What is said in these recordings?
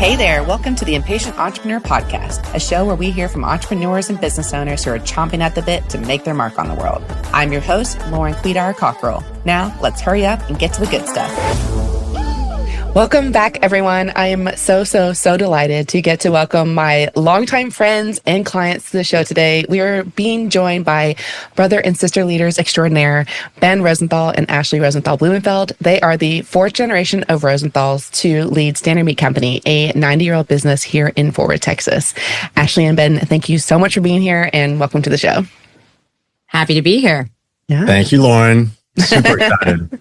Hey there, welcome to the Impatient Entrepreneur Podcast, a show where we hear from entrepreneurs and business owners who are chomping at the bit to make their mark on the world. I'm your host, Lauren Quidar-Cockrell. Now, let's hurry up and get to the good stuff. Welcome back, everyone. I am so delighted to get to welcome my longtime friends and clients to the show today. We are being joined by brother and sister leaders extraordinaire, Ben Rosenthal and Ashli Rosenthal Blumenfeld. They are the fourth generation of Rosenthals to lead Standard Meat Company, a 90-year-old business here in Fort Worth, Texas. Ashli and Ben, thank you so much for being here and welcome to the show. Happy to be here. Yeah. Thank you, Lauren. Super excited.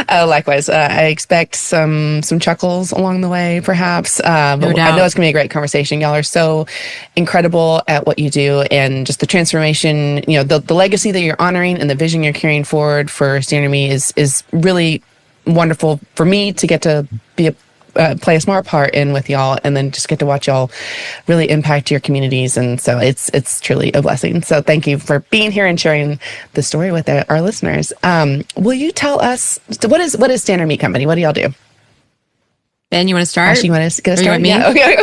Likewise. I expect some chuckles along the way, perhaps. But No doubt. I know it's going to be a great conversation. Y'all are so incredible at what you do and just the transformation, the legacy that you're honoring and the vision you're carrying forward for Standard Meat is really wonderful for me to get to be play a smart part in with y'all and then just get to watch y'all really impact your communities. And so it's truly a blessing. So thank you for being here and sharing the story with our listeners. Will you tell us, what is Standard Meat Company? What do y'all do? Ben, you want to start? Actually, you want to get us started? Me? Yeah, okay.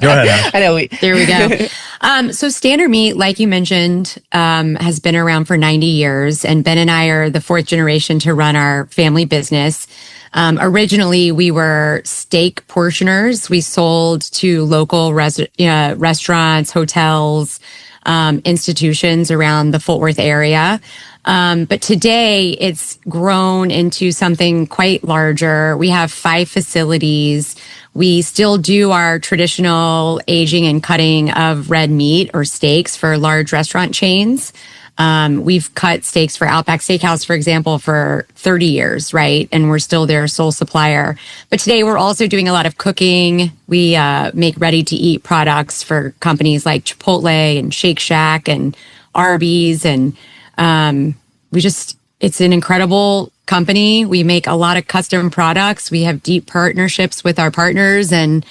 Go ahead. I know. There we go. So Standard Meat, like you mentioned, has been around for 90 years. And Ben and I are the fourth generation to run our family business. Originally, we were steak portioners. We sold to local restaurants, hotels, institutions around the Fort Worth area. But today it's grown into something quite larger. We have 5 facilities. We still do our traditional aging and cutting of red meat or steaks for large restaurant chains. We've cut steaks for Outback Steakhouse, for example, for 30 years, right? And we're still their sole supplier. But today we're also doing a lot of cooking. We make ready-to-eat products for companies like Chipotle and Shake Shack and Arby's. And it's an incredible company. We make a lot of custom products. We have deep partnerships with our partners. And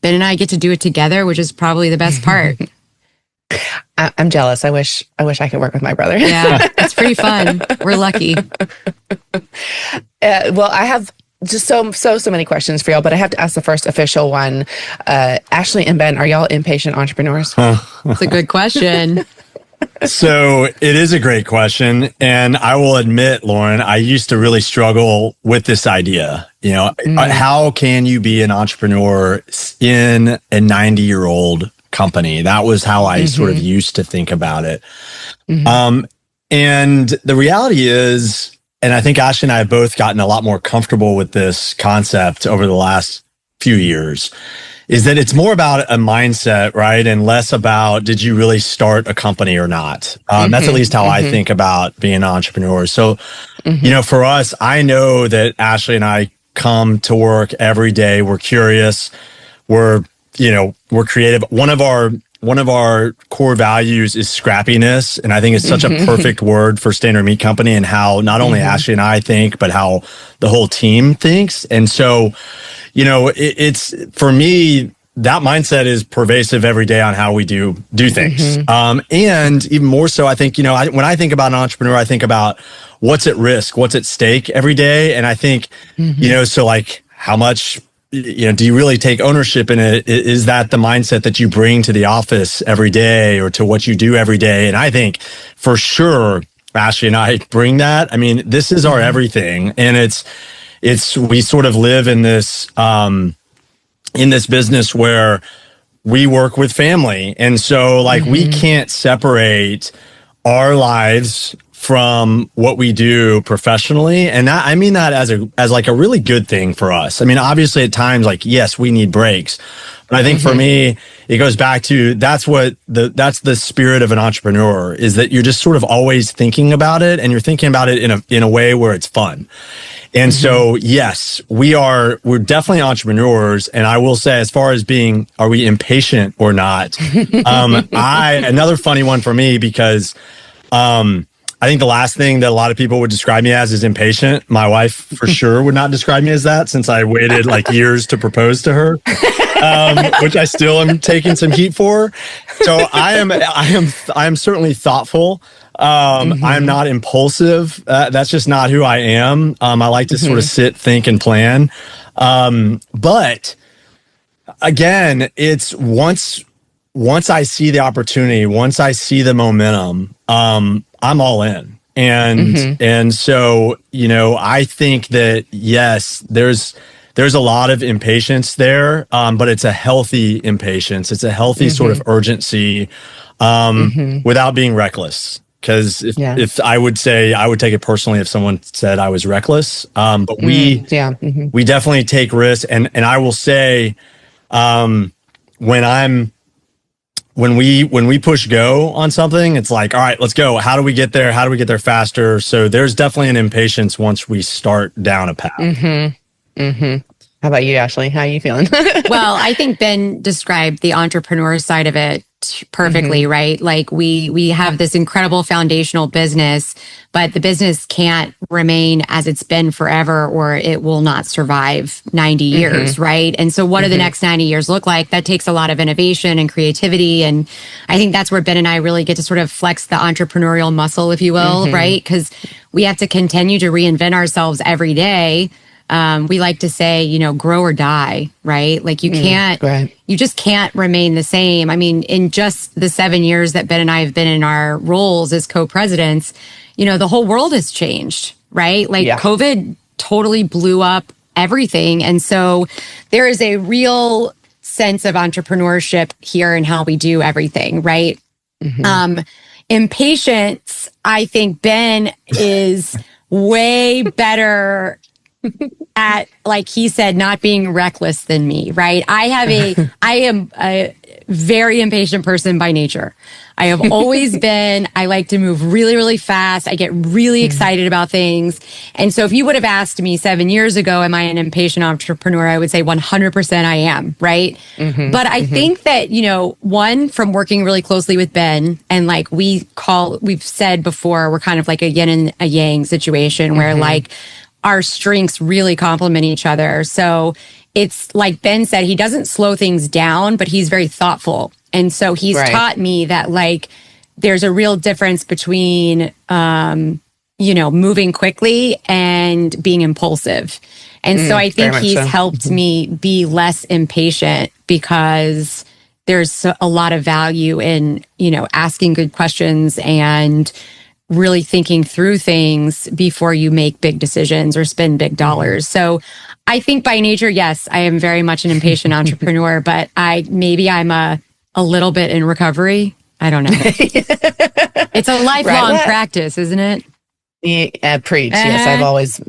Ben and I get to do it together, which is probably the best part. I'm jealous. I wish I could work with my brother. Yeah, it's pretty fun. We're lucky. Well, I have just so many questions for y'all, but I have to ask the first official one. Ashli and Ben, are y'all impatient entrepreneurs? It's a good question. So it is a great question. And I will admit, Lauren, I used to really struggle with this idea. How can you be an entrepreneur in a 90-year-old company? That was how I sort of used to think about it. And the reality is, and I think Ashli and I have both gotten a lot more comfortable with this concept over the last few years, is that it's more about a mindset, right? And less about, did you really start a company or not? That's at least how I think about being an entrepreneur. So, for us, I know that Ashli and I come to work every day. We're curious. We're creative. One of our core values is scrappiness. And I think it's such a perfect word for Standard Meat Company and how not only Ashli and I think, but how the whole team thinks. And so, it's for me, that mindset is pervasive every day on how we do things. And even more so, I think, when I think about an entrepreneur, I think about what's at risk, what's at stake every day. And I think, so like how much, do you really take ownership in it? Is that the mindset that you bring to the office every day or to what you do every day? And I think for sure, Ashli and I bring that. I mean, this is our everything. And we sort of live in this business where we work with family. And so we can't separate our lives from what we do professionally. And that, I mean that as like a really good thing for us. I mean, obviously at times, yes, we need breaks. But I think for me, it goes back to, that's the spirit of an entrepreneur, is that you're just sort of always thinking about it, and you're thinking about it in a way where it's fun. And so, yes, we're definitely entrepreneurs. And I will say, as far as are we impatient or not? Another funny one for me, because, I think the last thing that a lot of people would describe me as is impatient. My wife for sure would not describe me as that, since I waited years to propose to her, which I still am taking some heat for. So I am certainly thoughtful. I'm not impulsive. That's just not who I am. I like to sort of sit, think, and plan. But Again, it's once I see the opportunity, once I see the momentum, I'm all in. And so, I think that yes, there's a lot of impatience there, but it's a healthy impatience. It's a healthy sort of urgency, without being reckless. Because if I would say, I would take it personally if someone said I was reckless. But we definitely take risks, and I will say, when we push go on something, it's like, all right, let's go. How do we get there? How do we get there faster? So there's definitely an impatience once we start down a path. How about you, Ashli? How are you feeling? Well, I think Ben described the entrepreneur side of it perfectly, right? Like we have this incredible foundational business, but the business can't remain as it's been forever, or it will not survive 90 years, right? And so what do the next 90 years look like? That takes a lot of innovation and creativity. And I think that's where Ben and I really get to sort of flex the entrepreneurial muscle, if you will, right? Because we have to continue to reinvent ourselves every day. We like to say, grow or die, right? Like you just can't remain the same. I mean, in just the 7 years that Ben and I have been in our roles as co-presidents, the whole world has changed, right? Like COVID totally blew up everything. And so there is a real sense of entrepreneurship here in how we do everything, right? Impatience, I think Ben is way better at, like he said, not being reckless than me, right? I am a very impatient person by nature. I have always been. I like to move really, really fast. I get really excited about things. And so if you would have asked me 7 years ago, am I an impatient entrepreneur? I would say 100% I am, right? But I think that, one, from working really closely with Ben, and like we've said before, we're kind of like a yin and a yang situation where like, our strengths really complement each other. So it's like Ben said, he doesn't slow things down, but he's very thoughtful. And so he's taught me that like there's a real difference between, moving quickly and being impulsive. And so I think he's helped me be less impatient, because there's a lot of value in, asking good questions and really thinking through things before you make big decisions or spend big dollars. So I think by nature, yes, I am very much an impatient entrepreneur, but I'm a little bit in recovery. I don't know. It's a lifelong practice, isn't it? Yeah, preach. Yes, I've always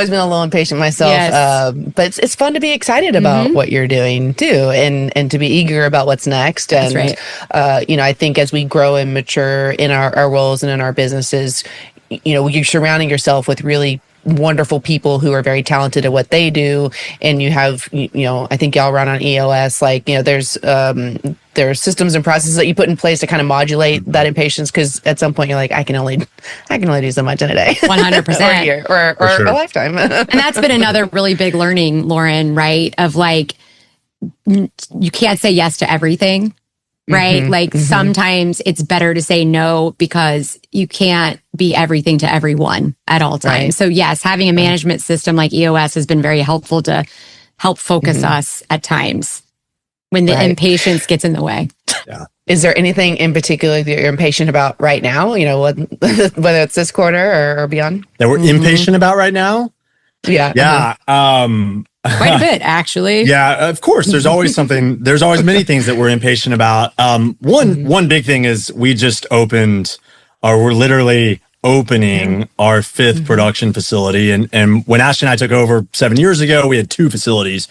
been a little impatient myself. Yes. But it's fun to be excited about what you're doing too, and to be eager about what's next. And That's right. I think as we grow and mature in our roles and in our businesses, you're surrounding yourself with really wonderful people who are very talented at what they do. And you have, I think y'all run on EOS, like, there are systems and processes that you put in place to kind of modulate that impatience. Cause at some point you're like, I can only do so much in a day. 100%. or a year or a lifetime. And that's been another really big learning, Lauren, right? Of like, you can't say yes to everything. Right? Sometimes it's better to say no, because you can't be everything to everyone at all times. Right. So yes, having a management system like EOS has been very helpful to help focus us at times when the impatience gets in the way. Yeah. Is there anything in particular that you're impatient about right now? Whether it's this quarter or beyond? That we're impatient about right now? Yeah. Yeah. Quite a bit, actually. Yeah, of course. There's always many things that we're impatient about. One big thing is we just opened, or we're literally opening our fifth production facility. And when Ashli and I took over 7 years ago, we had 2 facilities.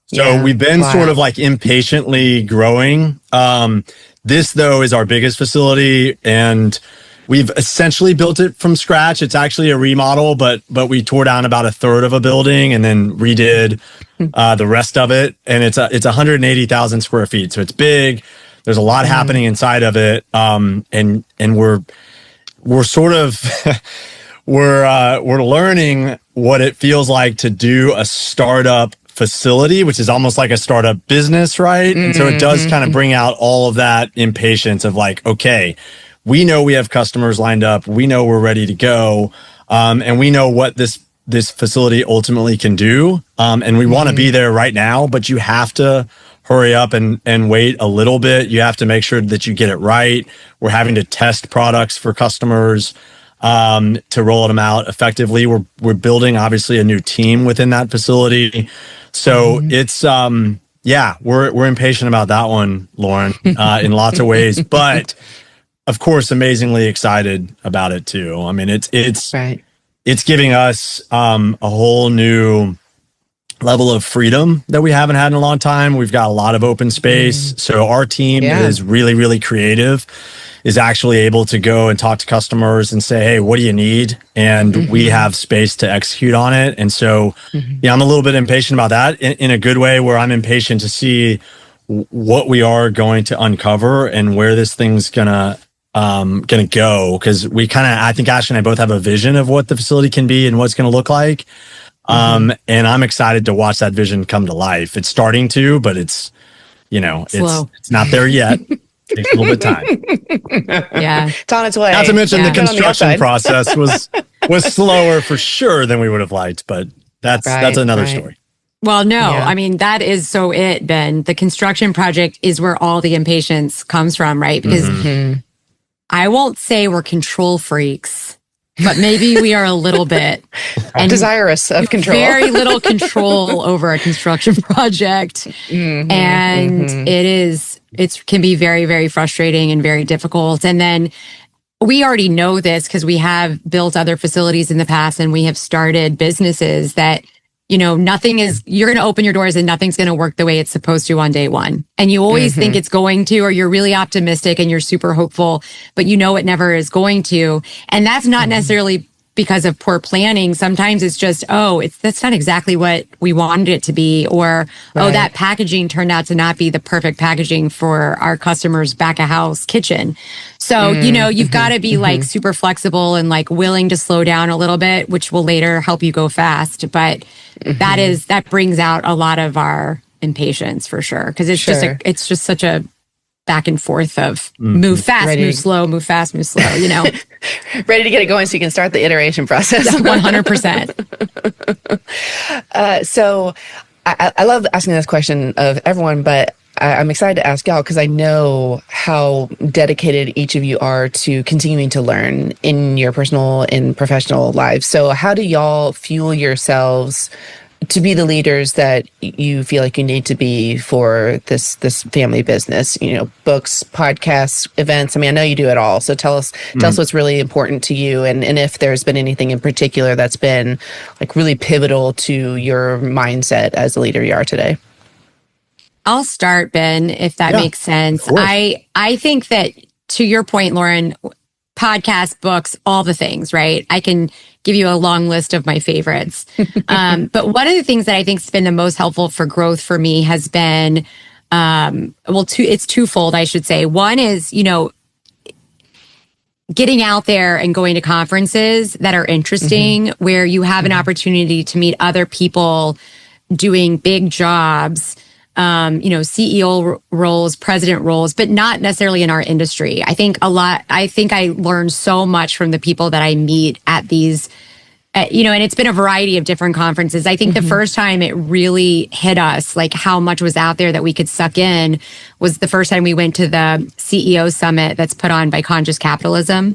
So we've been sort of like impatiently growing. This though is our biggest facility, and we've essentially built it from scratch. It's actually a remodel, but we tore down about a third of a building and then redid the rest of it. And it's 180,000 square feet, so it's big. There's a lot happening inside of it, and we're sort of we're learning what it feels like to do a startup facility, which is almost like a startup business, right? And so it does kind of bring out all of that impatience of like, okay, we know we have customers lined up. We know we're ready to go. And we know what this facility ultimately can do. And we want to be there right now, but you have to hurry up and wait a little bit. You have to make sure that you get it right. We're having to test products for customers to roll them out effectively. We're building obviously a new team within that facility. So it's we're impatient about that one, Lauren, in lots of ways, but of course, amazingly excited about it too. I mean, it's right. It's giving us a whole new level of freedom that we haven't had in a long time. We've got a lot of open space. So our team is really, really creative, is actually able to go and talk to customers and say, hey, what do you need? And we have space to execute on it. And so, I'm a little bit impatient about that in a good way, where I'm impatient to see what we are going to uncover and where this thing's gonna go. Cause I think Ash and I both have a vision of what the facility can be and what's going to look like. And I'm excited to watch that vision come to life. It's starting to, but it's not there yet. Takes a little bit of time. Yeah. It's on its way. Not to mention the construction process was slower for sure than we would have liked, but that's another story. Well, no, I mean, that is so it, Ben. The construction project is where all the impatience comes from, right? Because I won't say we're control freaks, but maybe we are a little bit. And desirous of control. Very little control over a construction project. And it can be very, very frustrating and very difficult. And then we already know this because we have built other facilities in the past and we have started businesses that, you're going to open your doors and nothing's going to work the way it's supposed to on day one. And you always think it's going to, or you're really optimistic and you're super hopeful, but it never is going to. And that's not necessarily because of poor planning. Sometimes it's just, that's not exactly what we wanted it to be. Or, that packaging turned out to not be the perfect packaging for our customers' back of house kitchen. So, you've got to be like super flexible and like willing to slow down a little bit, which will later help you go fast. But that brings out a lot of our impatience for sure. Cause it's just such a back and forth of move fast, move slow, move fast, move slow, Ready to get it going so you can start the iteration process. 100%. So I love asking this question of everyone, but I'm excited to ask y'all because I know how dedicated each of you are to continuing to learn in your personal and professional lives. So how do y'all fuel yourselves to be the leaders that you feel like you need to be for this family business? Books, podcasts, events. I mean, I know you do it all. So tell us what's really important to you, and if there's been anything in particular that's been like really pivotal to your mindset as the leader you are today. I'll start, Ben, if that makes sense. I think that, to your point, Lauren, podcasts, books, all the things, right? I can give you a long list of my favorites. But one of the things that I think has been the most helpful for growth for me has been, it's twofold, I should say. One is, getting out there and going to conferences that are interesting, where you have an opportunity to meet other people doing big jobs, CEO roles, president roles, but not necessarily in our industry. I think I learned so much from the people that I meet at these, and it's been a variety of different conferences. I think the first time it really hit us, like how much was out there that we could suck in, was the first time we went to the CEO summit that's put on by Conscious Capitalism,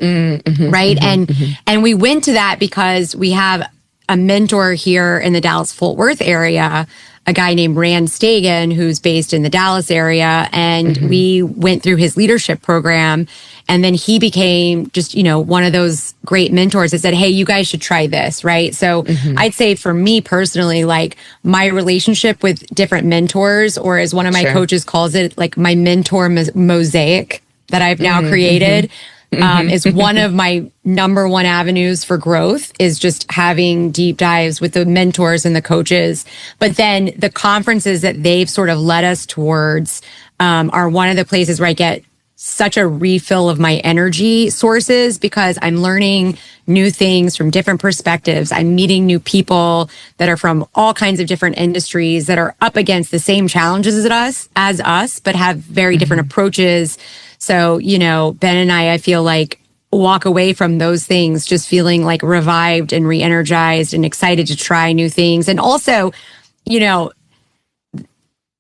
right? And we went to that because we have a mentor here in the Dallas-Fort Worth area, a guy named Rand Stagen, who's based in the Dallas area. And we went through his leadership program. And then he became just, one of those great mentors that said, hey, you guys should try this, right? So I'd say for me personally, like my relationship with different mentors, or as one of my coaches calls it, like my mentor mosaic that I've now created, is one of my number one avenues for growth, is just having deep dives with the mentors and the coaches. But then the conferences that they've sort of led us towards are one of the places where I get such a refill of my energy sources, because I'm learning new things from different perspectives. I'm meeting new people that are from all kinds of different industries that are up against the same challenges as us, but have very different approaches. So, Ben and I feel like walk away from those things just feeling like revived and re-energized and excited to try new things. And also,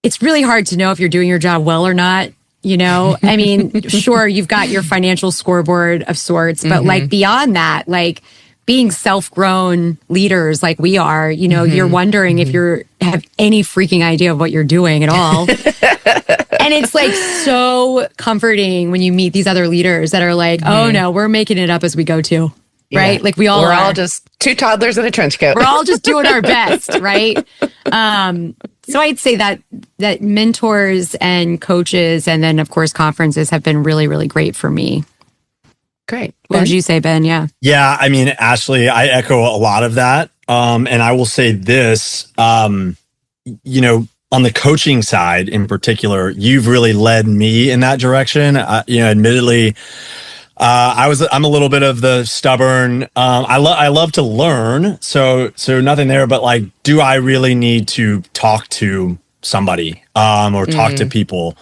it's really hard to know if you're doing your job well or not. I mean, sure, you've got your financial scoreboard of sorts, but like beyond that, like being self-grown leaders like we are, you're wondering if you have any freaking idea of what you're doing at all. And it's like so comforting when you meet these other leaders that are like, oh no, we're making it up as we go too. Right? Like we're all just two toddlers in a trench coat. We're all just doing our best, right? So I'd say that mentors and coaches and then of course conferences have been really, really great for me. Great. What would you say, Ben? Yeah. Yeah. I mean, Ashli, I echo a lot of that. And I will say this, on the coaching side in particular, you've really led me in that direction. Admittedly, I'm a little bit of the stubborn. I love to learn. So nothing there, but like, do I really need to talk to somebody, or talk to people,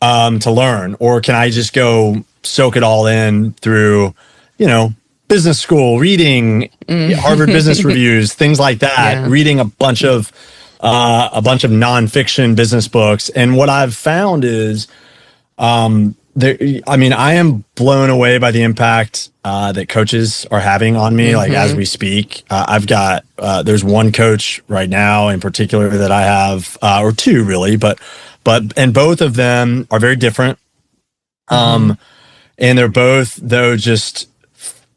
to learn, or can I just go soak it all in through, business school, reading Harvard Business Reviews, things like that, reading a bunch of nonfiction business books. And what I've found is, I am blown away by the impact that coaches are having on me, like as we speak. I've got, there's one coach right now in particular that I have, or two really, and both of them are very different. And they're both, though, just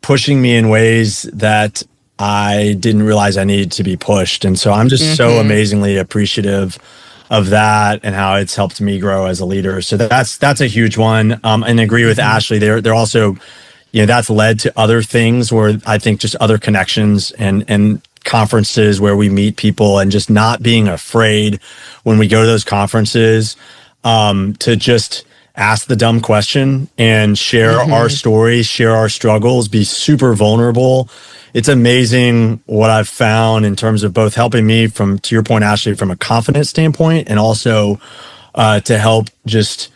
pushing me in ways that I didn't realize I needed to be pushed. And so I'm just so amazingly appreciative of that and how it's helped me grow as a leader. So that's a huge one. And agree with Ashli. They're also, that's led to other things where I think just other connections and conferences where we meet people and just not being afraid when we go to those conferences, to just ask the dumb question and share our stories, share our struggles, be super vulnerable. It's amazing what I've found in terms of both helping me to your point, Ashli, from a confidence standpoint, and also to help just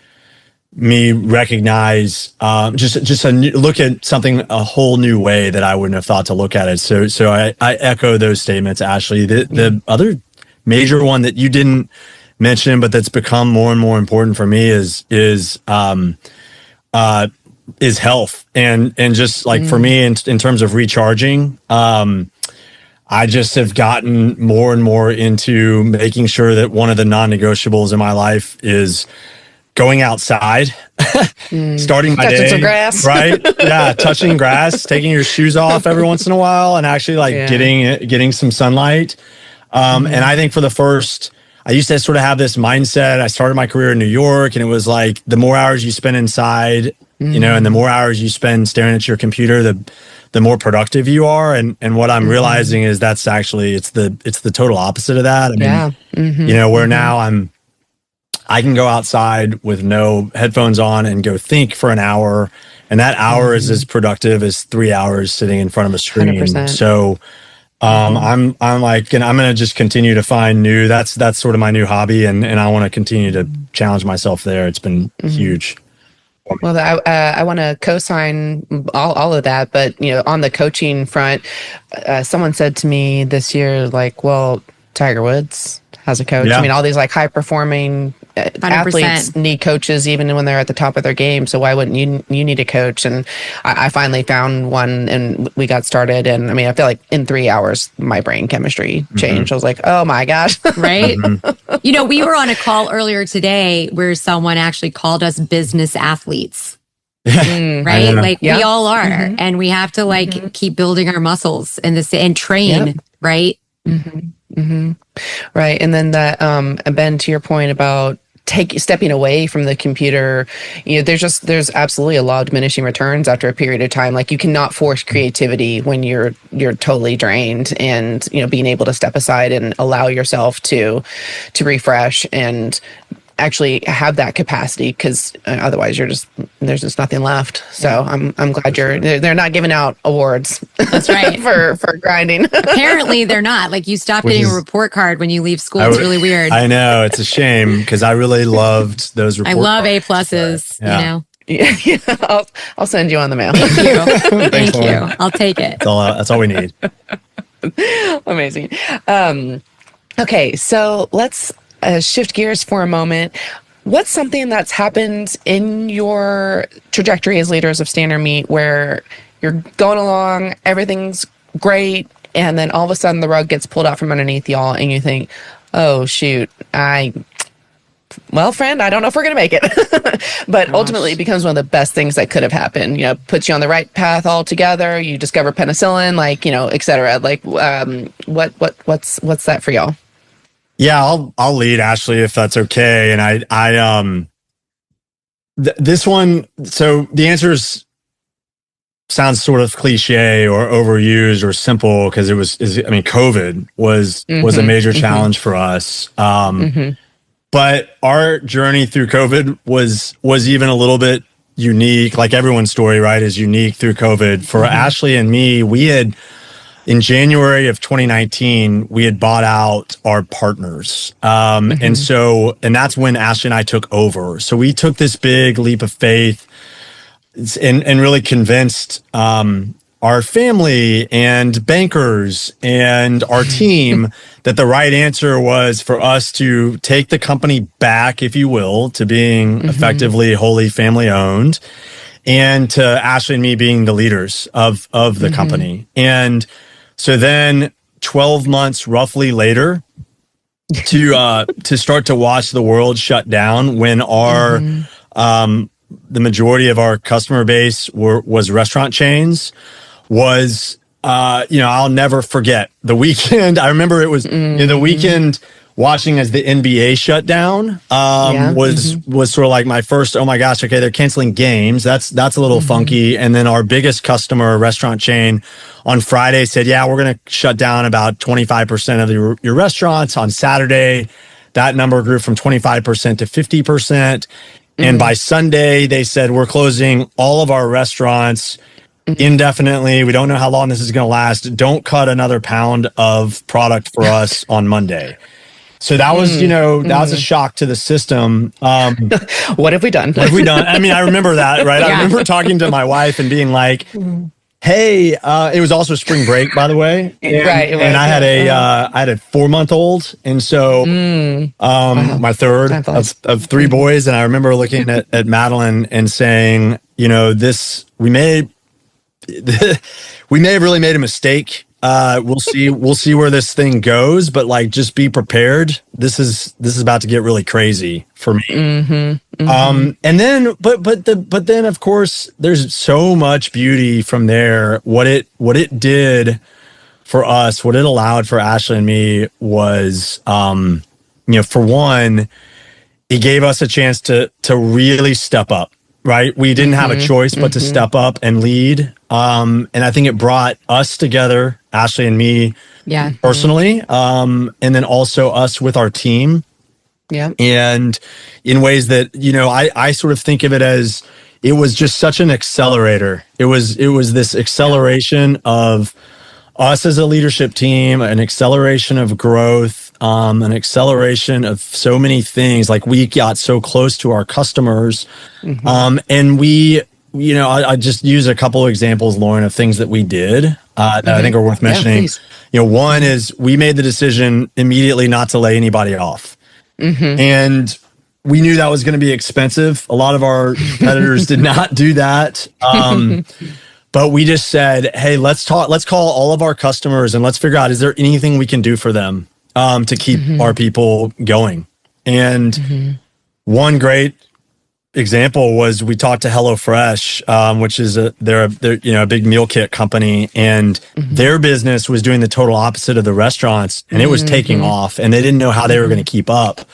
me recognize look at something a whole new way that I wouldn't have thought to look at it. So I echo those statements, Ashli. The other major one that you didn't mention, but that's become more and more important for me is health and just like for me in terms of recharging. I just have gotten more and more into making sure that one of the non-negotiables in my life is going outside, starting my touching day, some grass. right? Yeah, touching grass, taking your shoes off every once in a while, and actually getting some sunlight. And I think I used to sort of have this mindset. I started my career in New York, and it was like the more hours you spend inside, and the more hours you spend staring at your computer, the more productive you are. And what I'm realizing is that's actually it's the total opposite of that. I mean, where now I can go outside with no headphones on and go think for an hour, and that hour is as productive as 3 hours sitting in front of a screen. 100%. So I'm like, and I'm going to just continue to find that's sort of my new hobby. And I want to continue to challenge myself there. It's been huge. Well, I want to co-sign all of that, but on the coaching front, someone said to me this year, like, well, Tiger Woods has a coach. Yeah. I mean, all these like high performing 100%. athletes need coaches even when they're at the top of their game. So why wouldn't you need a coach? And I finally found one, and we got started. And I mean, I feel like in 3 hours, my brain chemistry changed. I was like, oh my gosh. Right? We were on a call earlier today where someone actually called us business athletes. Right? Like we all are. And we have to keep building our muscles and train, right? Right. And then that, Ben, to your point about stepping away from the computer, there's absolutely a law of diminishing returns after a period of time. Like you cannot force creativity when you're totally drained, and being able to step aside and allow yourself to refresh and actually have that capacity, because otherwise there's just nothing left. So I'm glad they're not giving out awards. That's right. for grinding. Apparently they're not. Like you stop getting a report card when you leave school. It's really weird. I know, it's a shame because I really loved those reports. I love A+, Yeah, I'll send you on the mail. Thank you. Thank you. I'll take it. That's all we need. Amazing. Okay, so let's shift gears for a moment. What's something that's happened in your trajectory as leaders of Standard Meat where you're going along, everything's great, and then all of a sudden the rug gets pulled out from underneath y'all and you think, oh, shoot, well, friend, I don't know if we're going to make it. But ultimately it becomes one of the best things that could have happened. You know, puts you on the right path altogether. You discover penicillin, et cetera. What's that for y'all? Yeah, I'll lead, Ashli, if that's okay. And this one, so the answers sounds sort of cliche or overused or simple because COVID was a major challenge for us. But our journey through COVID was even a little bit unique. Like everyone's story, right, is unique through COVID. For Ashli and me, in January of 2019, we had bought out our partners. And that's when Ashli and I took over. So we took this big leap of faith and really convinced our family and bankers and our team that the right answer was for us to take the company back, if you will, to being effectively wholly family owned, and to Ashli and me being the leaders of the company. And so then 12 months roughly later to start to watch the world shut down when our the majority of our customer base was restaurant chains was I'll never forget the weekend. I remember it was the weekend watching as the NBA shut down was sort of like my first, oh my gosh, okay, they're canceling games. That's a little funky. And then our biggest customer, restaurant chain, on Friday said, yeah, we're going to shut down about 25% of your restaurants. On Saturday, that number grew from 25% to 50%. And by Sunday, they said, we're closing all of our restaurants indefinitely. We don't know how long this is going to last. Don't cut another pound of product for us on Monday. So that was, that was a shock to the system. What have we done? What have we done? I mean, I remember that, right? Yeah. I remember talking to my wife and being like, hey, it was also spring break, by the way. And, right. And I had a 4-month-old. And so my third of three boys. And I remember looking at Madeline and saying, we may have really made a mistake. We'll see where this thing goes, but just be prepared. This is about to get really crazy for me. And then, but then of course there's so much beauty from there. What it did for us, what it allowed for Ashli and me was, for one, it gave us a chance to really step up. Right. We didn't have a choice but to step up and lead. And I think it brought us together, Ashli and me personally, and then also us with our team. Yeah. And in ways that, I sort of think of it as it was just such an accelerator. It was this acceleration of us as a leadership team, an acceleration of growth, an acceleration of so many things. Like we got so close to our customers. And we, I just use a couple of examples, Lauren, of things that we did that I think are worth mentioning. One is we made the decision immediately not to lay anybody off. And we knew that was going to be expensive. A lot of our competitors did not do that. But we just said, hey, let's call all of our customers and let's figure out, is there anything we can do for them to keep our people going? And one great example was we talked to HelloFresh, which is they're a big meal kit company, and their business was doing the total opposite of the restaurants, and it was taking off, and they didn't know how they were going to keep up.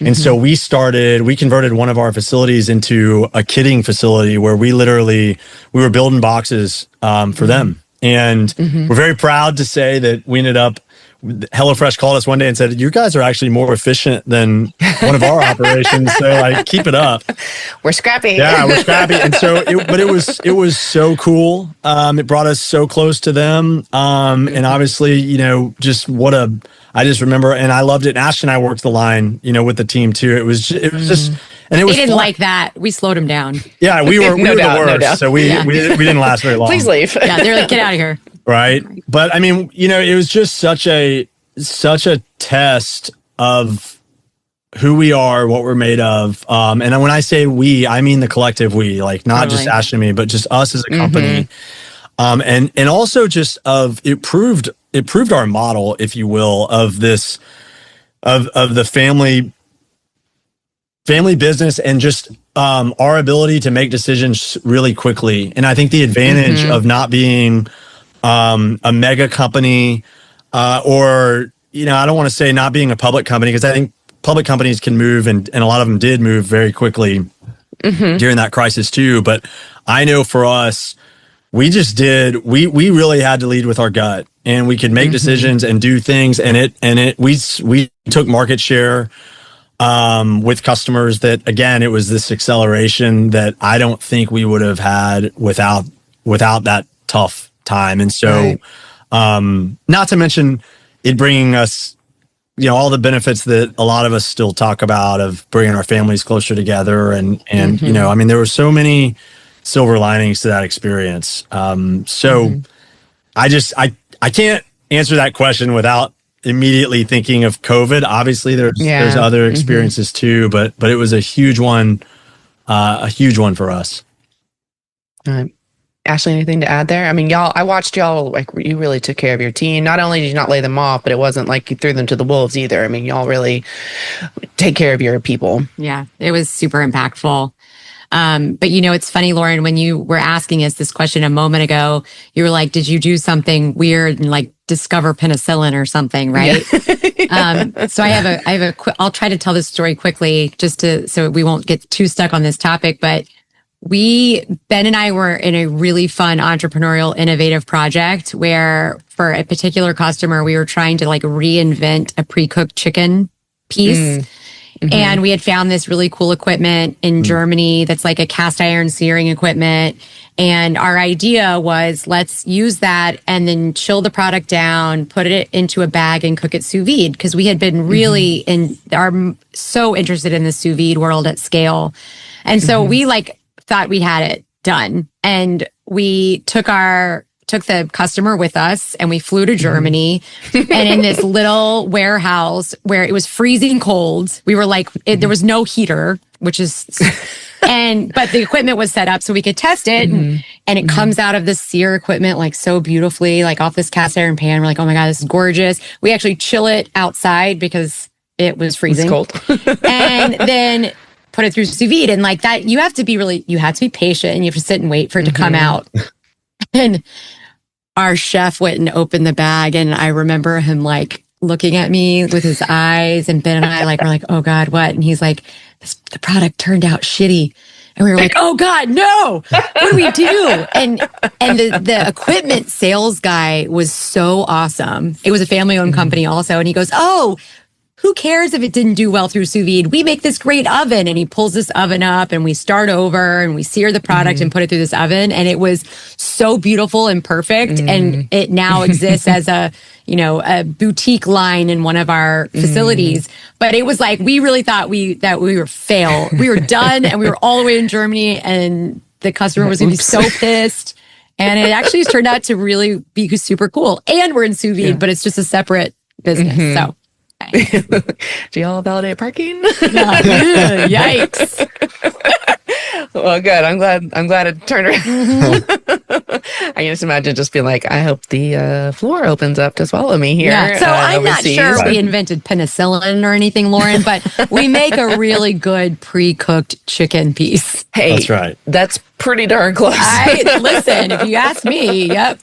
And so we converted one of our facilities into a kitting facility where we were building boxes for them. And we're very proud to say that we ended up, HelloFresh called us one day and said, you guys are actually more efficient than one of our operations. So keep it up. We're scrappy. Yeah, we're scrappy. And so, it was so cool. It brought us so close to them. And obviously, I just remember, and I loved it. And Ashli and I worked the line, with the team too. It was just, and it was. They didn't like that. We slowed them down. Yeah, we were the worst. So we didn't last very long. Please leave. Yeah, they're like, get out of here. Right. But I mean, it was just such a test of who we are, what we're made of. And when I say we, I mean the collective we, like not just Ashli and me, but just us as a company. And also just it proved our model, if you will, of this, of the family business, and just our ability to make decisions really quickly. And I think the advantage of not being a mega company, or, I don't want to say not being a public company, because I think public companies can move, and a lot of them did move very quickly during that crisis too. But I know for us, we really had to lead with our gut, and we could make decisions and do things. And we took market share with customers that, again, it was this acceleration that I don't think we would have had without that tough time. And so, not to mention it bringing us, all the benefits that a lot of us still talk about, of bringing our families closer together. And there were so many silver linings to that experience. So I can't answer that question without immediately thinking of COVID. Obviously there's other experiences too, but it was a huge one for us. Ashli, anything to add there? I mean, I watched y'all, like, you really took care of your team. Not only did you not lay them off, but it wasn't like you threw them to the wolves either. I mean, y'all really take care of your people. Yeah, it was super impactful. But it's funny, Lauren, when you were asking us this question a moment ago, you were like, did you do something weird and like discover penicillin or something? Right. Yeah. So I'll try to tell this story quickly so we won't get too stuck on this topic, but Ben and I were in a really fun entrepreneurial, innovative project where, for a particular customer, we were trying to like reinvent a pre-cooked chicken piece. And we had found this really cool equipment in Germany that's like a cast iron searing equipment. And our idea was, let's use that and then chill the product down, put it into a bag and cook it sous vide. Because we had been really so interested in the sous vide world at scale. And so we thought we had it done. And we took the customer with us, and we flew to Germany. And in this little warehouse where it was freezing cold, we were like, there was no heater, but the equipment was set up so we could test it. And it comes out of this sear equipment, like so beautifully, like off this cast iron pan. We're like, oh my God, this is gorgeous. We actually chill it outside because it was freezing. It's cold. And then put it through sous vide. And like that, you have to be patient, and you have to sit and wait for it to come out. And our chef went and opened the bag, and I remember him like looking at me with his eyes, and Ben and I were like, oh God, what? And he's like, the product turned out shitty. And we were like, oh God, no, what do we do? And the equipment sales guy was so awesome. It was a family owned company also. And he goes, oh, who cares if it didn't do well through sous vide? We make this great oven. And he pulls this oven up, and we start over, and we sear the product and put it through this oven. And it was so beautiful and perfect. And it now exists as a boutique line in one of our facilities. But it was like, we really thought that we were failed. We were done, and we were all the way in Germany, and the customer was going to be so pissed. And it actually turned out to really be super cool. And we're in sous vide, but it's just a separate business. So. Do y'all validate parking? Yikes. Well, good. I'm glad it turned around. I can just imagine just being like, I hope the floor opens up to swallow me here. Yeah. So I'm overseas. Not sure we invented penicillin or anything, Lauren, but we make a really good pre-cooked chicken piece. Hey, that's right. That's pretty darn close. Listen, if you ask me, yep.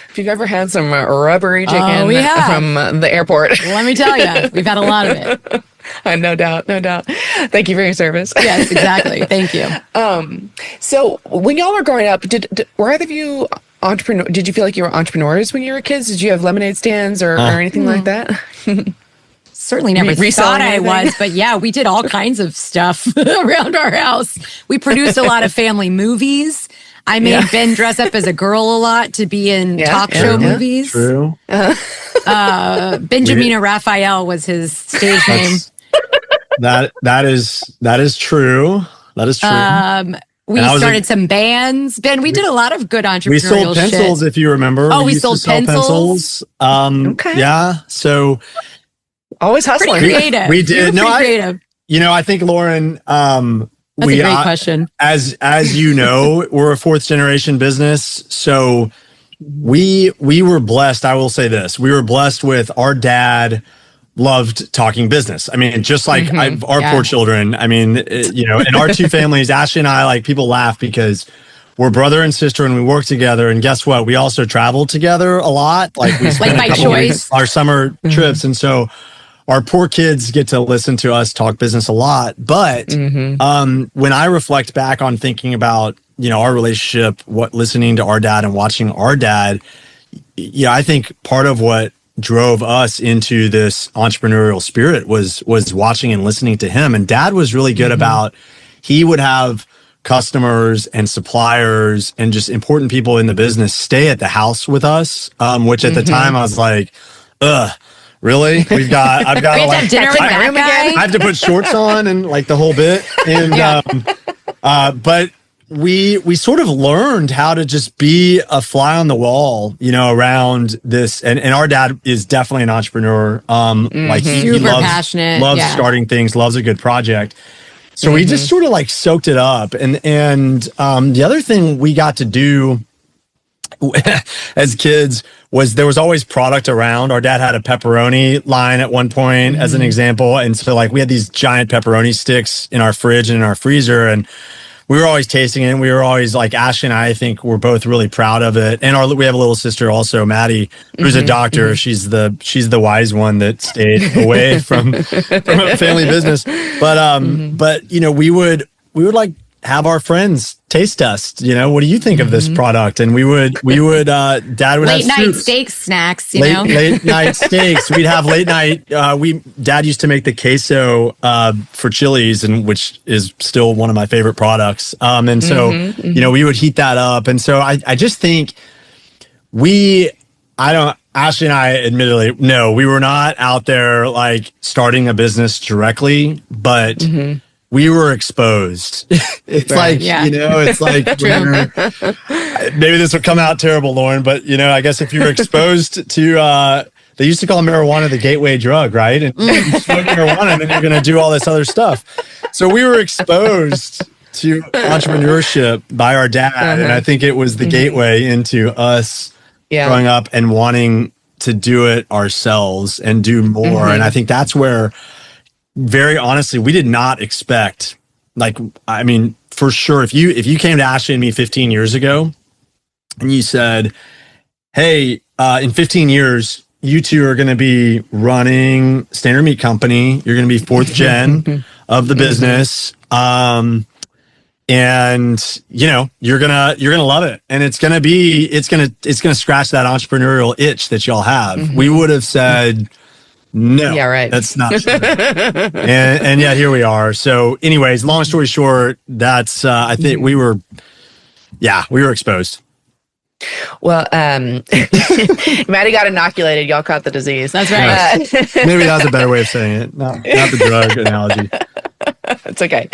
If you've ever had some rubbery chicken from the airport. Let me tell you, we've had a lot of it. No doubt. Thank you for your service. Yes, exactly. Thank you. So when y'all were growing up, were either of you entrepreneur? Did you feel like you were entrepreneurs when you were kids? Did you have lemonade stands or anything like that? Certainly never thought I was, but yeah, we did all kinds of stuff around our house. We produced a lot of family movies. I made Ben dress up as a girl a lot to be in talk show movies. True. Benjamina Raphael was his stage name. That is true. That is true. We started some bands. Ben, we did a lot of good entrepreneurial shit. We sold pencils, if you remember. Oh, we sold pencils. Okay. Yeah. So Always hustling. Pretty creative. We did. No, creative. I think Lauren, that's a great question. As you know, we're a fourth generation business. So we were blessed. I will say this. We were blessed with our dad loved talking business. I mean, just like our poor children. I mean, in our two families, Ashli and I, like, people laugh because we're brother and sister and we work together. And guess what? We also travel together a lot. Like, we spend like by choice, our summer trips. And so our poor kids get to listen to us talk business a lot. But when I reflect back on thinking about, our relationship, listening to our dad and watching our dad, I think part of what drove us into this entrepreneurial spirit was watching and listening to him. And dad was really good about, he would have customers and suppliers and just important people in the business stay at the house with us, which at the time I was like, ugh. Really? I've got to like dinner with that guy? I have to put shorts on and like the whole bit. And but we sort of learned how to just be a fly on the wall, around this. And our dad is definitely an entrepreneur. Like he loves passionate, starting things, loves a good project. So we just sort of like soaked it up. And the other thing we got to do as kids was there was always product around. Our dad had a pepperoni line at one point as an example. And so like we had these giant pepperoni sticks in our fridge and in our freezer, and we were always tasting it. And we were always like, Ashli and I think we're both really proud of it. And we have a little sister also, Maddie, who's a doctor. She's the wise one that stayed away from a family business. But we would like have our friends taste test. What do you think of this product? And we would dad would late have night soups. steak snacks, late night steaks. We'd have late night. Dad used to make the queso for Chili's, and which is still one of my favorite products. And so we would heat that up. And so I just think Ashli and I admittedly, no, we were not out there like starting a business directly, but we were exposed. It's like, it's like, maybe this will come out terrible, Lauren, but I guess if you were exposed to, they used to call marijuana the gateway drug, right? And you smoke marijuana and then you're going to do all this other stuff. So we were exposed to entrepreneurship by our dad. And I think it was the gateway into us growing up and wanting to do it ourselves and do more. And I think that's where, very honestly, we did not expect, for sure, if you came to Ashli and me 15 years ago and you said, hey, in 15 years, you two are going to be running Standard Meat Company. You're going to be fourth gen of the business. And you're going to love it. And it's going to scratch that entrepreneurial itch that y'all have. We would have said, no, that's not true. and yet here we are. So anyways, long story short, that's, I think we were exposed. Well, Maddie got inoculated. Y'all caught the disease. That's right. Maybe that's a better way of saying it. Not the drug analogy. It's okay.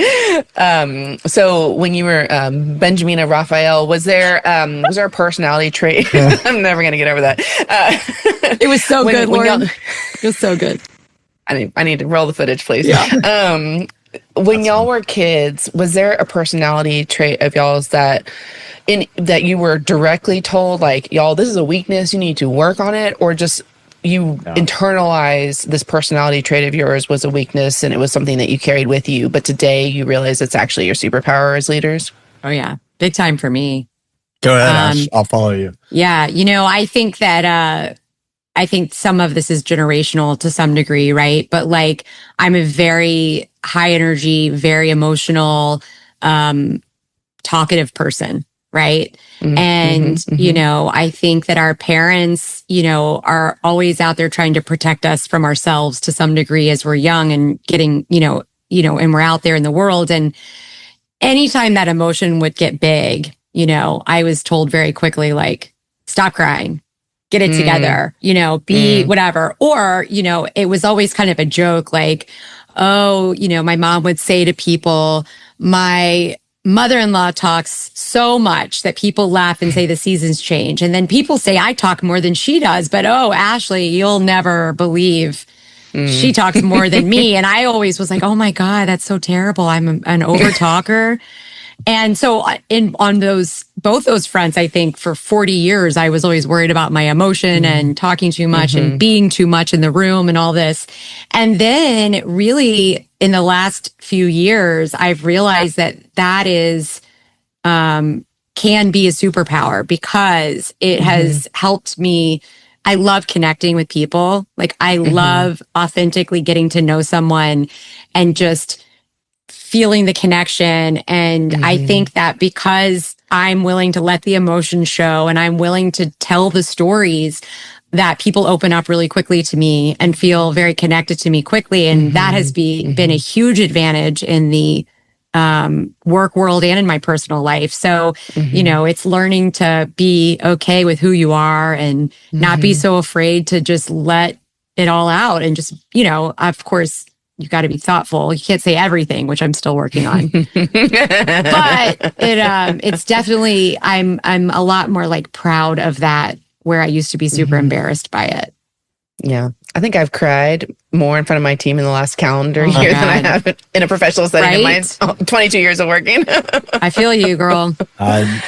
So when you were Benjamina Raphael, was there a personality trait? I'm never going to get over that. It was so good, Lauren. It was so good. I need to roll the footage, please. Yeah. When y'all were kids, was there a personality trait of y'all's that you were directly told, like, y'all, this is a weakness, you need to work on it, or just you internalize this personality trait of yours was a weakness and it was something that you carried with you, but today you realize it's actually your superpower as leaders? Oh yeah, big time for me. Go ahead, Ash. I'll follow you. Yeah, I think that I think some of this is generational to some degree, right? But like, I'm a very high energy, very emotional, talkative person. Right. And, I think that our parents, are always out there trying to protect us from ourselves to some degree as we're young and getting, and we're out there in the world. And anytime that emotion would get big, I was told very quickly, like, stop crying, get it together, be whatever. Or, it was always kind of a joke, like, oh, my mom would say to people, my mother-in-law talks so much that people laugh and say the seasons change. And then people say I talk more than she does, but oh, Ashli, you'll never believe she talks more than me. And I always was like, oh my God, that's so terrible. I'm an over talker. And so on both those fronts, I think for 40 years, I was always worried about my emotion and talking too much and being too much in the room and all this. And then really in the last few years, I've realized that is, can be a superpower because it has helped me. I love connecting with people. Like I love authentically getting to know someone and just feeling the connection. And I think that because I'm willing to let the emotion show and I'm willing to tell the stories, that people open up really quickly to me and feel very connected to me quickly. And that has been a huge advantage in the work world and in my personal life. So, it's learning to be okay with who you are and not be so afraid to just let it all out and just, of course, you got to be thoughtful. You can't say everything, which I'm still working on. But it's definitely I'm a lot more like proud of that, where I used to be super embarrassed by it. Yeah. I think I've cried more in front of my team in the last calendar year than I have in a professional setting in my 22 years of working. I feel you, girl. I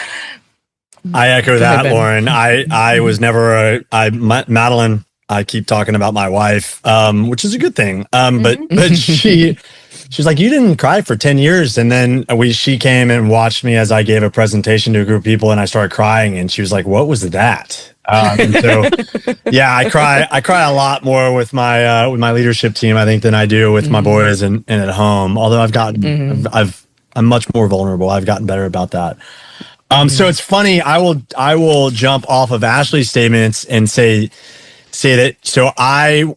echo that, Lauren. I was never Madeline. I keep talking about my wife, which is a good thing. But she's like, you didn't cry for 10 years. And then she came and watched me as I gave a presentation to a group of people and I started crying and she was like, what was that? And so, yeah, I cry a lot more with my leadership team, I think, than I do with my boys and at home. Although I'm much more vulnerable. I've gotten better about that. So it's funny. I will jump off of Ashley's statements and say that. So I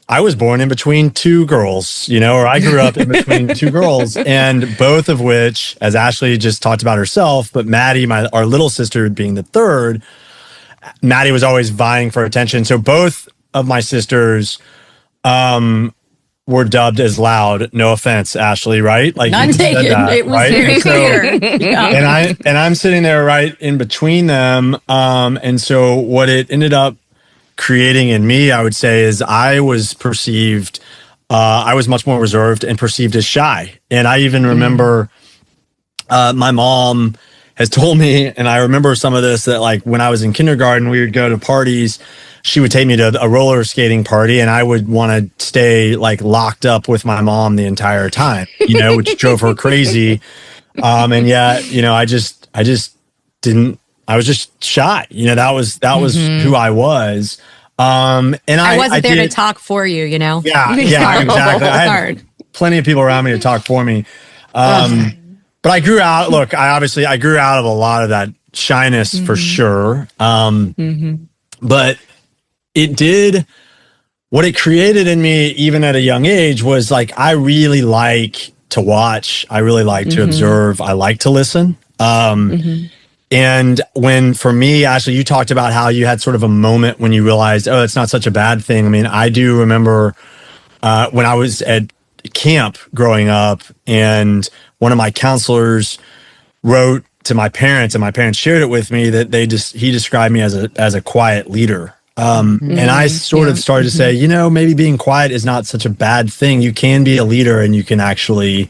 was born in between two girls, or I grew up in between two girls, and both of which, as Ashli just talked about herself, but Maddie, our little sister being the third, Maddie was always vying for attention. So both of my sisters were dubbed as loud. No offense, Ashli, right? Like none taken. It was very clear. Yeah. And I'm sitting there right in between them. And so what it ended up creating in me, I would say, is I was perceived, I was much more reserved and perceived as shy. And I even remember my mom has told me, and I remember some of this, that like when I was in kindergarten, we would go to parties. She would take me to a roller skating party and I would want to stay like locked up with my mom the entire time, which drove her crazy. And yet, I just didn't, I was just shy. That was who I was. And I wasn't there to talk for you, Yeah, exactly. I had plenty of people around me to talk for me. But I grew out. Look, I grew out of a lot of that shyness for sure. But it did. What it created in me, even at a young age, was like I really like to watch. I really like to observe. I like to listen. And when, for me, Ashli, you talked about how you had sort of a moment when you realized, oh, it's not such a bad thing. I mean, I do remember when I was at camp growing up, and one of my counselors wrote to my parents, and my parents shared it with me, that he described me as a quiet leader. And I sort of started to say, maybe being quiet is not such a bad thing. You can be a leader and you can actually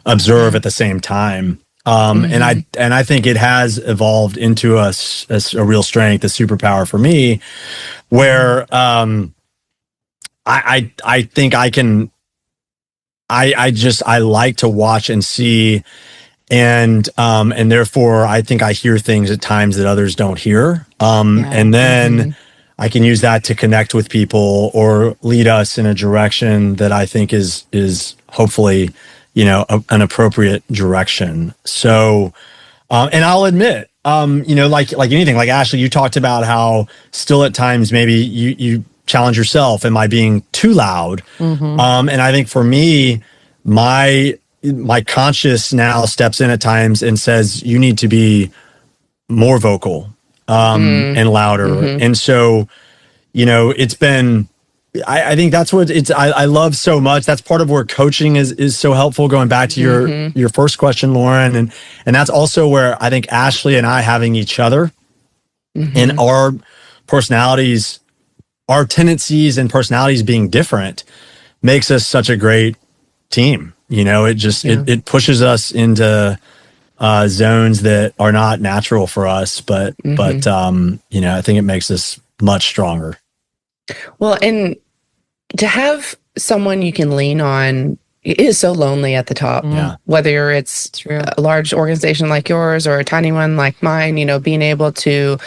observe at the same time. And I think it has evolved into a real strength, a superpower for me, where I think I can. I like to watch and see, and therefore I think I hear things at times that others don't hear. And then I can use that to connect with people or lead us in a direction that I think is hopefully, an appropriate direction. So, and I'll admit, like anything, like Ashli, you talked about how still at times maybe you challenge yourself. Am I being too loud? And I think for me, my conscious now steps in at times and says, you need to be more vocal and louder. And so, it's been, I think that's what I love so much. That's part of where coaching is so helpful, going back to your first question, Lauren. And that's also where I think Ashli and I having each other and our personalities our tendencies and personalities being different makes us such a great team. It pushes us into zones that are not natural for us, but I think it makes us much stronger. Well, and to have someone you can lean on, it is so lonely at the top. Yeah. Whether it's a large organization like yours or a tiny one like mine, being able to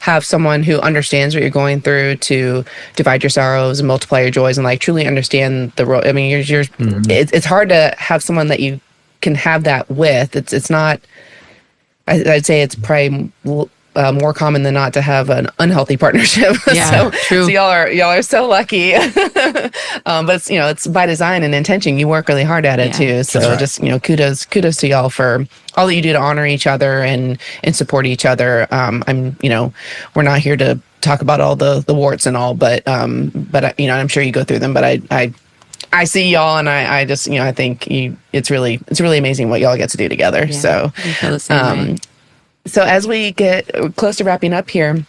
have someone who understands what you're going through, to divide your sorrows and multiply your joys, and like truly understand the role. I mean, it's hard to have someone that you can have that with. It's not. I'd say it's probably more common than not to have an unhealthy partnership. Yeah, true. So y'all are so lucky. But it's by design and intention. You work really hard at it too. So right. just kudos to y'all for all that you do to honor each other and support each other. We're not here to talk about all the warts and all, but I'm sure you go through them. But I see y'all, and I just I think it's really amazing what y'all get to do together. Yeah, so I feel the same way. So as we get close to wrapping up here,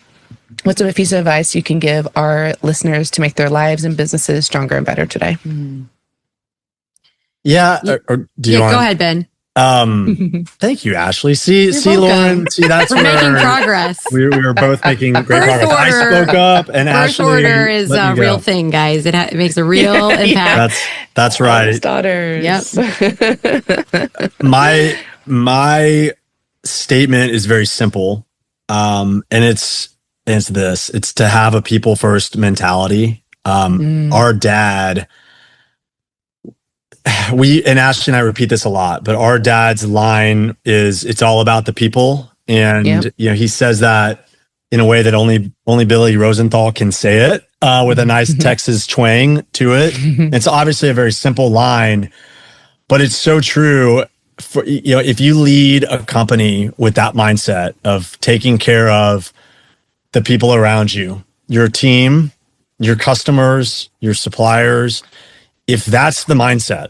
what's a piece of advice you can give our listeners to make their lives and businesses stronger and better today? Yeah. Or do you want? Go ahead, Ben. Thank you, Ashli. See, Lauren. See, that's we're making progress. We were both making great First progress. order, I spoke up, and first Ashli order is a real thing, guys. It makes a real impact. That's right. Daughters. Yep. My statement is very simple, and it's this: it's to have a people first mentality. Our dad. And Ashli and I repeat this a lot, but our dad's line is, "It's all about the people." And, he says that in a way that only Billy Rosenthal can say it, with a nice Texas twang to it. It's obviously a very simple line, but it's so true. If you lead a company with that mindset of taking care of the people around you, your team, your customers, your suppliers, if that's the mindset,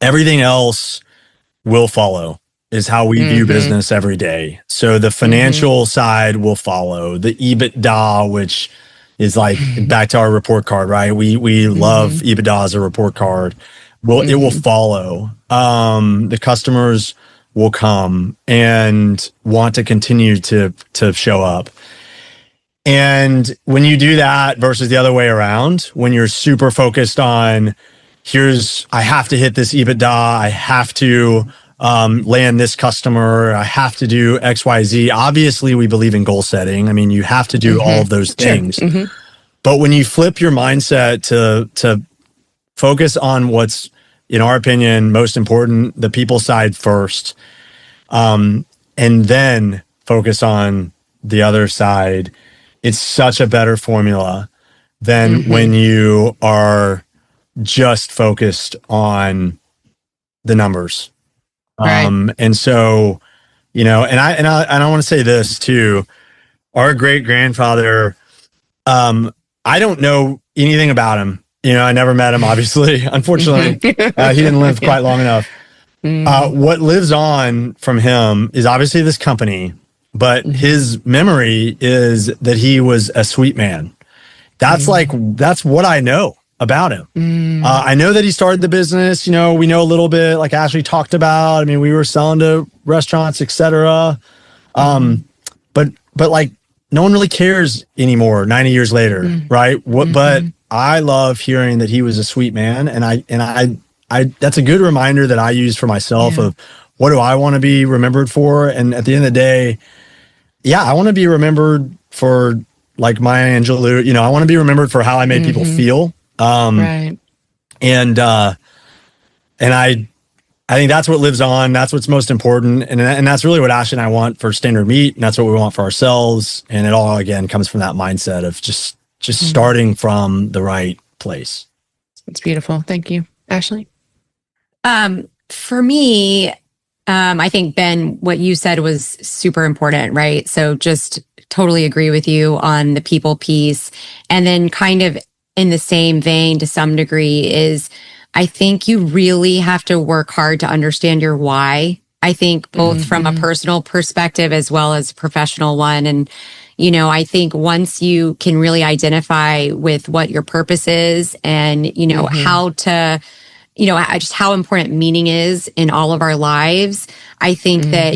everything else will follow, is how we view business every day. So the financial side will follow, the EBITDA, which is like back to our report card, right? We love EBITDA as a report card. Well, it will follow. The customers will come and want to continue to show up. And when you do that versus the other way around, when you're super focused on, I have to hit this EBITDA, I have to land this customer, I have to do X, Y, Z. Obviously, we believe in goal setting. I mean, you have to do all of those things. Sure. But when you flip your mindset to focus on what's, in our opinion, most important, the people side first, and then focus on the other side, it's such a better formula than when you are just focused on the numbers. Right. And so, and I want to say this too. Our great grandfather, I don't know anything about him. I never met him, obviously. Unfortunately, he didn't live quite long enough. What lives on from him is obviously this company, but his memory is that he was a sweet man. That's what I know about him. I know that he started the business. We know a little bit, like Ashli talked about. I mean, we were selling to restaurants, etc. But like, no one really cares anymore 90 years later, right? But I love hearing that he was a sweet man, and I that's a good reminder that I use for myself of what do I want to be remembered for. And at the end of the day, I want to be remembered for like Maya Angelou. I want to be remembered for how I made people feel. Right. And I think that's what lives on. That's what's most important. And that's really what Ashli and I want for Standard Meat. And that's what we want for ourselves. And it all, again, comes from that mindset of just starting from the right place. It's beautiful. Thank you. Ashli? For me, I think, Ben, what you said was super important, right? So just totally agree with you on the people piece. And then kind of in the same vein to some degree is, I think you really have to work hard to understand your why. I think both from a personal perspective as well as a professional one. And, I think once you can really identify with what your purpose is and, how to, just how important meaning is in all of our lives, I think that,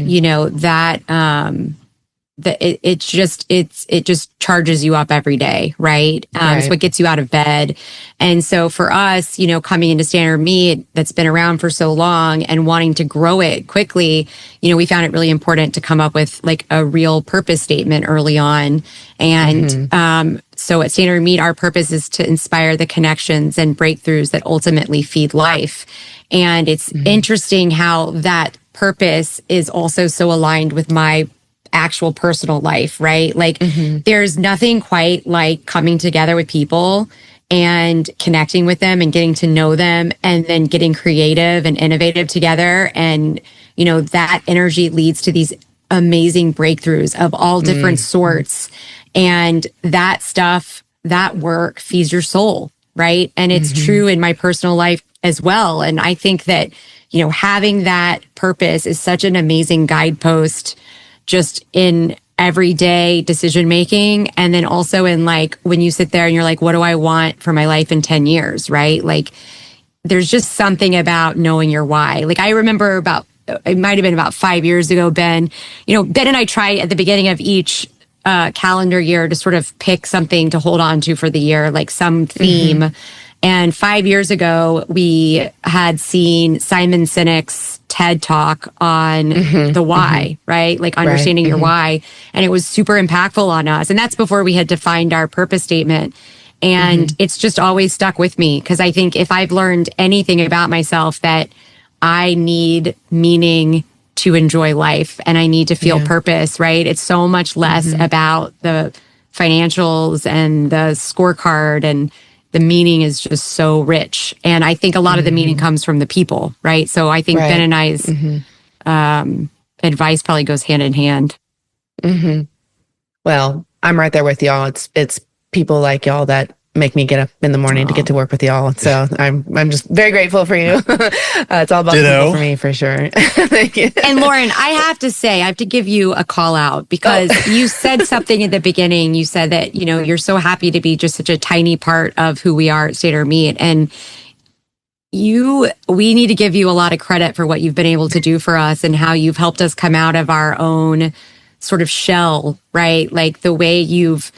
that it just charges you up every day, right? It's what gets you out of bed. And so for us, coming into Standard Meat that's been around for so long and wanting to grow it quickly, we found it really important to come up with like a real purpose statement early on. And so at Standard Meat, our purpose is to inspire the connections and breakthroughs that ultimately feed life. And it's interesting how that purpose is also so aligned with my actual personal life, right? Like there's nothing quite like coming together with people and connecting with them and getting to know them and then getting creative and innovative together. And, that energy leads to these amazing breakthroughs of all different sorts. And that stuff, that work feeds your soul, right? And it's true in my personal life as well. And I think that, having that purpose is such an amazing guidepost just in everyday decision making. And then also in like, when you sit there and you're like, what do I want for my life in 10 years, right? Like there's just something about knowing your why. Like I remember it might've been about 5 years ago, Ben, Ben and I try at the beginning of each calendar year to sort of pick something to hold on to for the year, like some theme. And 5 years ago, we had seen Simon Sinek's TED Talk on the why, right? Like understanding your why. And it was super impactful on us. And that's before we had defined our purpose statement. And it's just always stuck with me because I think if I've learned anything about myself, that I need meaning to enjoy life and I need to feel purpose, right? It's so much less about the financials and the scorecard, and the meaning is just so rich. And I think a lot of the meaning comes from the people, right? So I think Ben and I's advice probably goes hand in hand. Well, I'm right there with y'all. It's people like y'all that make me get up in the morning to get to work with y'all. So I'm just very grateful for you. It's all about people for me, for sure. Thank you. And Lauren, I have to say, I have to give you a call out because you said something at the beginning. You said that, you're so happy to be just such a tiny part of who we are at Standard Meat. And we need to give you a lot of credit for what you've been able to do for us and how you've helped us come out of our own sort of shell, right? Like the way you've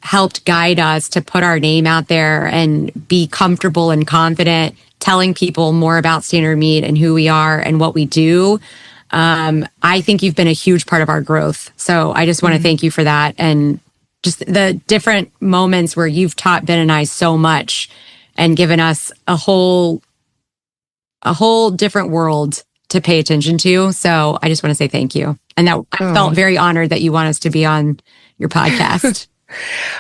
helped guide us to put our name out there and be comfortable and confident telling people more about Standard Meat and who we are and what we do. I think you've been a huge part of our growth. So I just want to thank you for that. And just the different moments where you've taught Ben and I so much and given us a whole different world to pay attention to. So I just want to say thank you. And that I felt very honored that you want us to be on your podcast.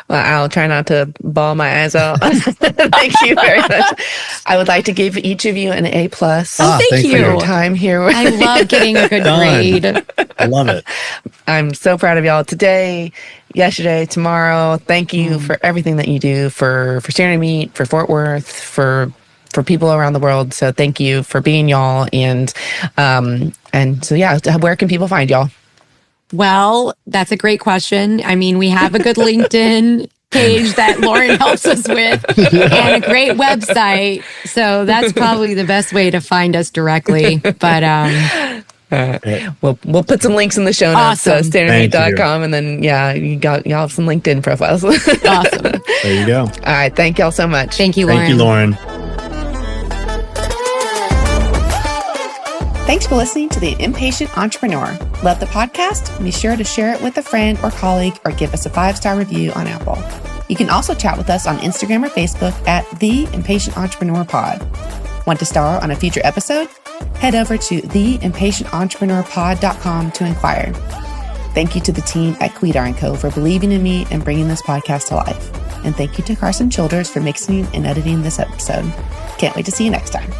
Well, I'll try not to bawl my eyes out. Thank you very much. I would like to give each of you an A+. Thank you for your time here. I love getting a good grade. I love it. I'm so proud of y'all today, yesterday, tomorrow. Thank you for everything that you do for Standard Meat, for Fort Worth, for people around the world. So thank you for being y'all. And so, yeah, where can people find y'all? Well, that's a great question. I mean, we have a good LinkedIn page that Lauren helps us with and a great website. So that's probably the best way to find us directly. But we'll put some links in the show notes, awesome. standardmeat.com, and then y'all have some LinkedIn profiles. Awesome. There you go. All right, thank y'all so much. Thank you, Lauren. Thank you, Lauren. Thanks for listening to The Impatient Entrepreneur. Love the podcast? Be sure to share it with a friend or colleague or give us a 5-star review on Apple. You can also chat with us on Instagram or Facebook at The Impatient Entrepreneur Pod. Want to star on a future episode? Head over to theimpatiententrepreneur.com to inquire. Thank you to the team at Quidar & Co. for believing in me and bringing this podcast to life. And thank you to Carson Childers for mixing and editing this episode. Can't wait to see you next time.